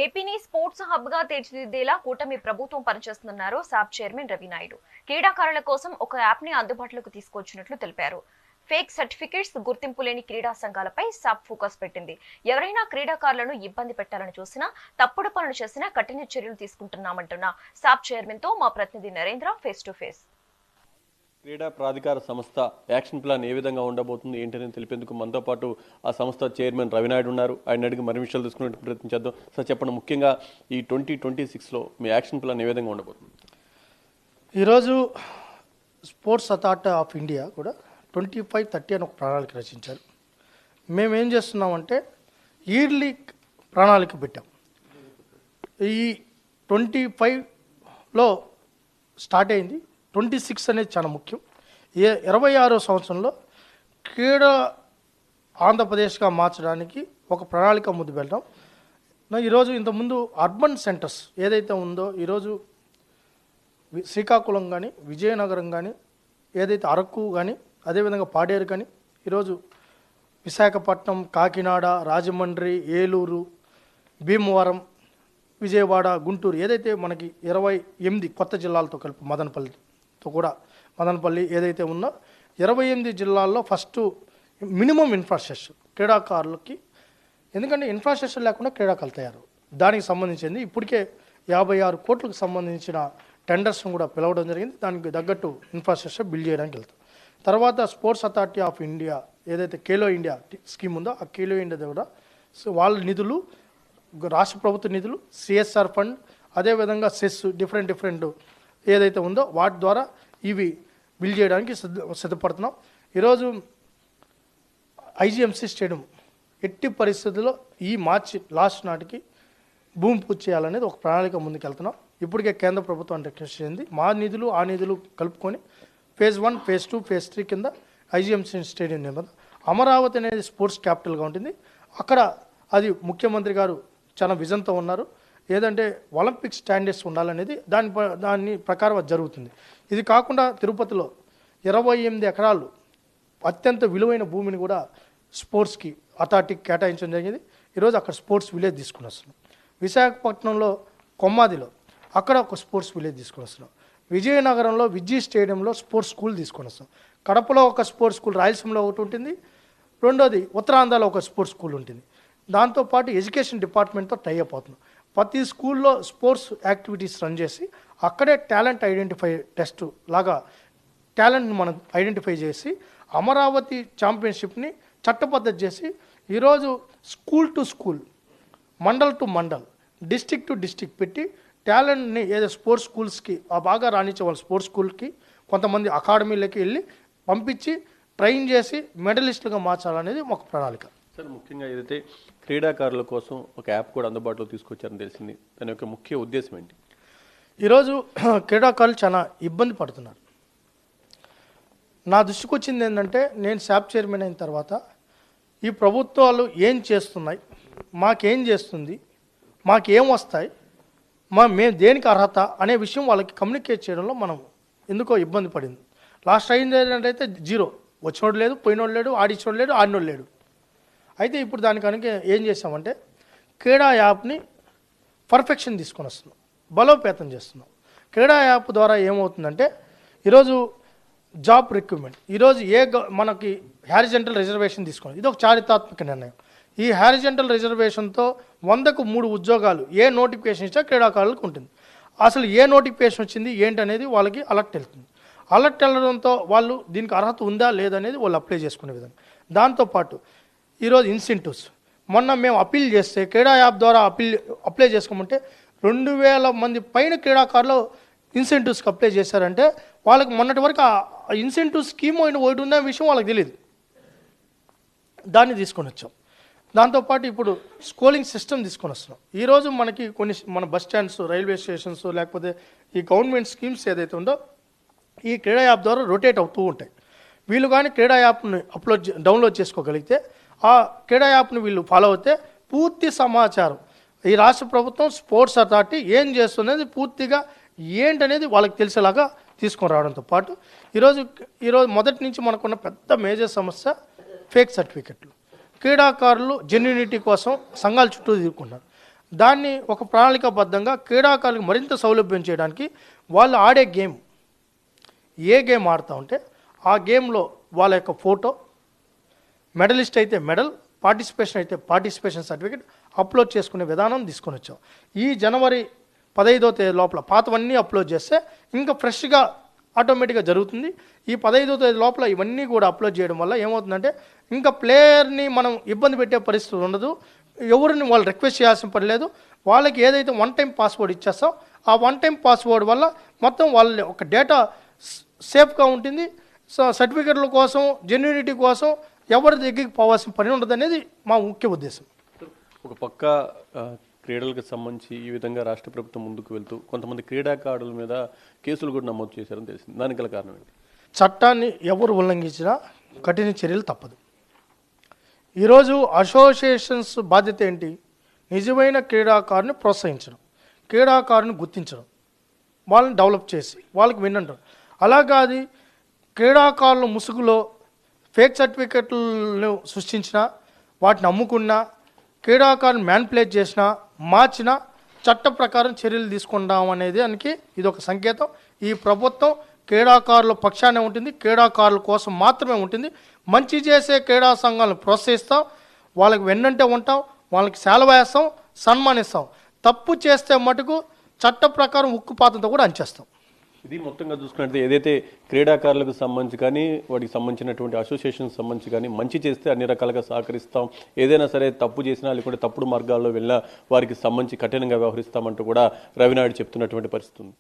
ఏపీని sports hub గా తీర్చిదిద్దేలా కూటమి ప్రభుత్వం పనిచేస్తున్నారు సాబ్ చైర్మన్ రవి నాయుడు. క్రీడాకారుల కోసం ఒక యాప్ ని అందుబాటులోకి తీసుకొచ్చినట్లు తెలిపారు. ఫేక్ సర్టిఫికెట్స్, గుర్తింపు లేని క్రీడా సంఘాలపై సాబ్ ఫోకస్ పెట్టింది. ఎవరైనా క్రీడాకారులను ఇబ్బంది పెట్టాలని చూసినా, తప్పుడు పనులు చేసినా కఠిన చర్యలు తీసుకుంటున్నామంటున్న సాబ్ చైర్మన్ తో మా ప్రతినిధి నరేంద్ర ఫేస్ టు ఫేస్. క్రీడా ప్రాధికార సంస్థ యాక్షన్ ప్లాన్ ఏ విధంగా ఉండబోతుంది ఏంటని తెలిపేందుకు మనతో పాటు ఆ సంస్థ చైర్మన్ రవినాయుడు ఉన్నారు. ఆయన అడిగి మరి విషయాలు తీసుకునే ప్రయత్నం చేద్దాం. సార్ చెప్పండి, ముఖ్యంగా ఈ 2026లో మీ యాక్షన్ ప్లాన్ ఏ విధంగా ఉండబోతుంది? ఈరోజు స్పోర్ట్స్ అథారిటీ ఆఫ్ ఇండియా కూడా 25-30 అని ఒక ప్రణాళిక రచించారు. మేమేం చేస్తున్నామంటే ఇయర్లీ ప్రణాళిక పెట్టాం. ఈ 25లో స్టార్ట్ అయింది. 26 అనేది చాలా ముఖ్యం. 26వ సంవత్సరంలో క్రీడా ఆంధ్రప్రదేశ్గా మార్చడానికి ఒక ప్రణాళిక ముందు వెళ్ళడం. ఈరోజు ఇంతకుముందు అర్బన్ సెంటర్స్ ఏదైతే ఉందో, ఈరోజు శ్రీకాకుళం కానీ, విజయనగరం కానీ, ఏదైతే అరకు కానీ, అదేవిధంగా పాడేరు కానీ, ఈరోజు విశాఖపట్నం, కాకినాడ, రాజమండ్రి, ఏలూరు, భీమవరం, విజయవాడ, గుంటూరు, ఏదైతే మనకి 28 కొత్త జిల్లాలతో కలిపి మదనపల్లి ఏదైతే ఉందో 28 జిల్లాల్లో ఫస్ట్ మినిమం ఇన్ఫ్రాస్ట్రక్చర్ క్రీడాకారులకి, ఎందుకంటే ఇన్ఫ్రాస్ట్రక్చర్ లేకుండా క్రీడాకారులు తయారు. దానికి సంబంధించింది ఇప్పటికే 56 కోట్లకు సంబంధించిన టెండర్స్ను కూడా పిలవడం జరిగింది. దానికి తగ్గట్టు ఇన్ఫ్రాస్ట్రక్చర్ బిల్డ్ చేయడానికి వెళ్తాం. తర్వాత స్పోర్ట్స్ అథారిటీ ఆఫ్ ఇండియా ఏదైతే ఖేలో ఇండియా స్కీమ్ ఉందో, ఆ ఖేలో ఇండియా కూడా వాళ్ళ నిధులు, రాష్ట్ర ప్రభుత్వ నిధులు, సిఎస్ఆర్ ఫండ్, అదేవిధంగా సెస్ డిఫరెంట్ ఏదైతే ఉందో వాటి ద్వారా ఇవి బిల్డ్ చేయడానికి సిద్ధపడుతున్నాం. ఈరోజు ఐజీఎంసీ స్టేడియం ఎట్టి పరిస్థితుల్లో ఈ మార్చి లాస్ట్ నాటికి భూమి పూజ చేయాలనేది ఒక ప్రణాళిక ముందుకెళ్తున్నాం. ఇప్పటికే కేంద్ర ప్రభుత్వం రిక్వెస్ట్ చేసింది. మా నిధులు ఆ నిధులు కలుపుకొని ఫేజ్ 1, ఫేజ్ 2, ఫేజ్ 3 కింద ఐజీఎంసీ స్టేడియం నిర్మాణం. అమరావతి అనేది స్పోర్ట్స్ క్యాపిటల్గా ఉంటుంది. అక్కడ అది ముఖ్యమంత్రి గారు చాలా విజన్తో ఉన్నారు. ఏదంటే ఒలింపిక్ స్టాండర్డ్స్ ఉండాలనేది దాని ప్రకారం అది జరుగుతుంది. ఇది కాకుండా తిరుపతిలో 28 ఎకరాలు అత్యంత విలువైన భూమిని కూడా స్పోర్ట్స్కి అథారిటీకి కేటాయించడం జరిగింది. ఈరోజు అక్కడ స్పోర్ట్స్ విలేజ్ తీసుకుని వస్తున్నాం. విశాఖపట్నంలో కొమ్మాదిలో అక్కడ ఒక స్పోర్ట్స్ విలేజ్ తీసుకుని వస్తున్నాం. విజయనగరంలో విజయ్ స్టేడియంలో స్పోర్ట్స్ స్కూల్ తీసుకొని వస్తాం. కడపలో ఒక స్పోర్ట్స్ స్కూల్, రాయలసీమలో ఒకటి ఉంటుంది. రెండోది ఉత్తరాంధ్రలో ఒక స్పోర్ట్స్ స్కూల్ ఉంటుంది. దాంతోపాటు ఎడ్యుకేషన్ డిపార్ట్మెంట్తో టైఅప్ అవుతున్నాం. ప్రతి స్కూల్లో స్పోర్ట్స్ యాక్టివిటీస్ రన్ చేసి అక్కడే టాలెంట్ ఐడెంటిఫై టెస్ట్ లాగా టాలెంట్ని మనం ఐడెంటిఫై చేసి అమరావతి ఛాంపియన్షిప్ని చట్టబద్ధత చేసి ఈరోజు school to school, mandal to mandal, district to district పెట్టి టాలెంట్ని ఏదో స్పోర్ట్స్ స్కూల్స్కి ఆ బాగా రాణించే వాళ్ళు స్పోర్ట్స్ స్కూల్కి కొంతమంది అకాడమీలకి వెళ్ళి పంపించి ట్రైన్ చేసి మెడలిస్టులుగా మార్చాలనేది ఒక ప్రణాళిక. సార్, ముఖ్యంగా ఏదైతే క్రీడాకారుల కోసం ఒక యాప్ కూడా అందుబాటులో తీసుకొచ్చారని తెలిసింది. దాని యొక్క ముఖ్య ఉద్దేశం ఏంటి? ఈరోజు క్రీడాకారులు చాలా ఇబ్బంది పడుతున్నారు. నా దృష్టికి వచ్చింది ఏంటంటే, నేను శాప్ చైర్మన్ అయిన తర్వాత ఈ ప్రభుత్వాలు ఏం చేస్తున్నాయి, మాకేం చేస్తుంది, మాకేం వస్తాయి, మేము దేనికి అర్హత అనే విషయం వాళ్ళకి కమ్యూనికేట్ చేయడంలో మనం ఎందుకో ఇబ్బంది పడింది. లాస్ట్ అయింది ఏంటంటే 0, వచ్చినోడు లేదు, పోయినోడు లేడు, ఆడిచ్చినోడు లేడు, ఆడినోడు లేడు. అయితే ఇప్పుడు దానికి కనుక ఏం చేస్తామంటే క్రీడా యాప్ని పర్ఫెక్షన్ తీసుకొని వస్తున్నాం, బలోపేతం చేస్తున్నాం. క్రీడా యాప్ ద్వారా ఏమవుతుందంటే ఈరోజు జాబ్ రిక్రూట్మెంట్, ఈరోజు మనకి హారిజంటల్ రిజర్వేషన్ తీసుకోండి, ఇది ఒక చారిత్రాత్మక నిర్ణయం. ఈ హారిజంటల్ రిజర్వేషన్తో 100కు 3 ఉద్యోగాలు ఏ నోటిఫికేషన్ ఇచ్చినా క్రీడాకారులకు ఉంటుంది. అసలు ఏ నోటిఫికేషన్ వచ్చింది ఏంటనేది వాళ్ళకి అలర్ట్ వెళ్తుంది. అలర్ట్ వెళ్ళడంతో వాళ్ళు దీనికి అర్హత ఉందా లేదనేది వాళ్ళు అప్లై చేసుకునే విధంగా. దాంతోపాటు ఈరోజు ఇన్సెంటివ్స్, మొన్న మేము అప్పీల్ చేస్తే క్రీడా యాప్ ద్వారా అప్లై చేసుకోమంటే 2000 మంది పైన క్రీడాకారులు ఇన్సెంటివ్స్కి అప్లై చేశారంటే వాళ్ళకి మొన్నటి వరకు ఆ ఇన్సెంటివ్ స్కీమ్ ఒకటి ఉన్న విషయం వాళ్ళకి తెలియదు. దాన్ని తీసుకొని వచ్చాం. దాంతోపాటు ఇప్పుడు స్కూలింగ్ సిస్టమ్ తీసుకొని వస్తున్నాం. ఈరోజు మనకి మన బస్ స్టాండ్స్, రైల్వే స్టేషన్స్, లేకపోతే ఈ గవర్నమెంట్ స్కీమ్స్ ఏదైతే ఉందో ఈ క్రీడా యాప్ ద్వారా రొటేట్ అవుతూ ఉంటాయి. వీళ్ళు కానీ క్రీడా యాప్ని డౌన్లోడ్ చేసుకోగలిగితే, ఆ క్రీడా యాప్ని వీళ్ళు ఫాలో అవుతే పూర్తి సమాచారం ఈ రాష్ట్ర ప్రభుత్వం స్పోర్ట్స్ అథారిటీ ఏం చేస్తున్నది పూర్తిగా ఏంటనేది వాళ్ళకి తెలిసేలాగా తీసుకొని రావడంతో పాటు ఈరోజు మొదటి నుంచి మనకున్న పెద్ద మేజర్ సమస్య ఫేక్ సర్టిఫికెట్లు. క్రీడాకారులు జెన్యూనిటీ కోసం సంఘాల చుట్టూ తిరుగుతున్నారు. దాన్ని ఒక ప్రణాళికాబద్ధంగా క్రీడాకారులకు మరింత సౌలభ్యం చేయడానికి వాళ్ళు ఆడే గేమ్ ఏ గేమ్ ఆడుతూ ఉంటే ఆ గేమ్లో వాళ్ళ యొక్క ఫోటో, మెడలిస్ట్ అయితే మెడల్, పార్టిసిపేషన్ అయితే పార్టిసిపేషన్ సర్టిఫికేట్ అప్లోడ్ చేసుకునే విధానం తీసుకొని వచ్చాం. ఈ జనవరి 15వ తేదీ లోపల పాతవన్నీ అప్లోడ్ చేస్తే ఇంకా ఫ్రెష్గా ఆటోమేటిక్గా జరుగుతుంది. ఈ 15వ తేదీ లోపల ఇవన్నీ కూడా అప్లోడ్ చేయడం వల్ల ఏమవుతుందంటే ఇంకా ప్లేయర్ని మనం ఇబ్బంది పెట్టే పరిస్థితి ఉండదు. ఎవరిని వాళ్ళు రిక్వెస్ట్ చేయాల్సిన పని లేదు. వాళ్ళకి ఏదైతే వన్ టైం పాస్వర్డ్ ఇచ్చేస్తాం ఆ వన్ టైం పాస్వర్డ్ వల్ల మొత్తం వాళ్ళ ఒక డేటా సేఫ్గా ఉంటుంది. సో సర్టిఫికెట్ల కోసం, జెన్యూనిటీ కోసం ఎవరి దగ్గరికి పోవాల్సిన పని ఉండదు అనేది మా ముఖ్య ఉద్దేశం. ఒక పక్క క్రీడలకు సంబంధించి ఈ విధంగా రాష్ట్ర ప్రభుత్వం ముందుకు వెళ్తూ కొంతమంది క్రీడాకారుల మీద కేసులు కూడా నమోదు చేశారని తెలిసింది. దానికి గల కారణం ఏంటి? చట్టాన్ని ఎవరు ఉల్లంఘించినా కఠిన చర్యలు తప్పదు. ఈరోజు అసోసియేషన్స్ బాధ్యత ఏంటి? నిజమైన క్రీడాకారుని ప్రోత్సహించడం, క్రీడాకారుని గుర్తించడం, వాళ్ళని డెవలప్ చేసి వాళ్ళకి వినంటారు. అలా కాదు క్రీడాకారుల ముసుగులో ఫేక్ సర్టిఫికెట్లను సృష్టించిన, వాటిని అమ్ముకున్నా, క్రీడాకారుని మ్యానిపులేట్ చేసినా, మార్చినా చట్ట ప్రకారం చర్యలు తీసుకుంటాం అనేది దానికి ఇది ఒక సంకేతం. ఈ ప్రభుత్వం క్రీడాకారుల పక్షానే ఉంటుంది, క్రీడాకారుల కోసం మాత్రమే ఉంటుంది. మంచి చేసే క్రీడా సంఘాలను ప్రోత్సహిస్తాం, వాళ్ళకి వెన్నంటే ఉంటాం, వాళ్ళకి సెలవు వేస్తాం, సన్మానిస్తాం. తప్పు చేస్తే మటుకు చట్ట ప్రకారం ఉక్కుపాతంతో కూడా అంచేస్తాం. ఇది మొత్తంగా చూసుకున్నట్లయితే ఏదైతే క్రీడాకారులకు సంబంధించి కానీ వాటికి సంబంధించినటువంటి అసోసియేషన్ సంబంధించి కానీ మంచి చేస్తే అన్ని రకాలుగా సహకరిస్తాం, ఏదైనా సరే తప్పు చేసినా లేకుంటే తప్పుడు మార్గాల్లో వెళ్ళినా వారికి సంబంధించి కఠినంగా వ్యవహరిస్తామంటూ కూడా రవినాయుడు చెప్తున్నటువంటి పరిస్థితి ఉంది.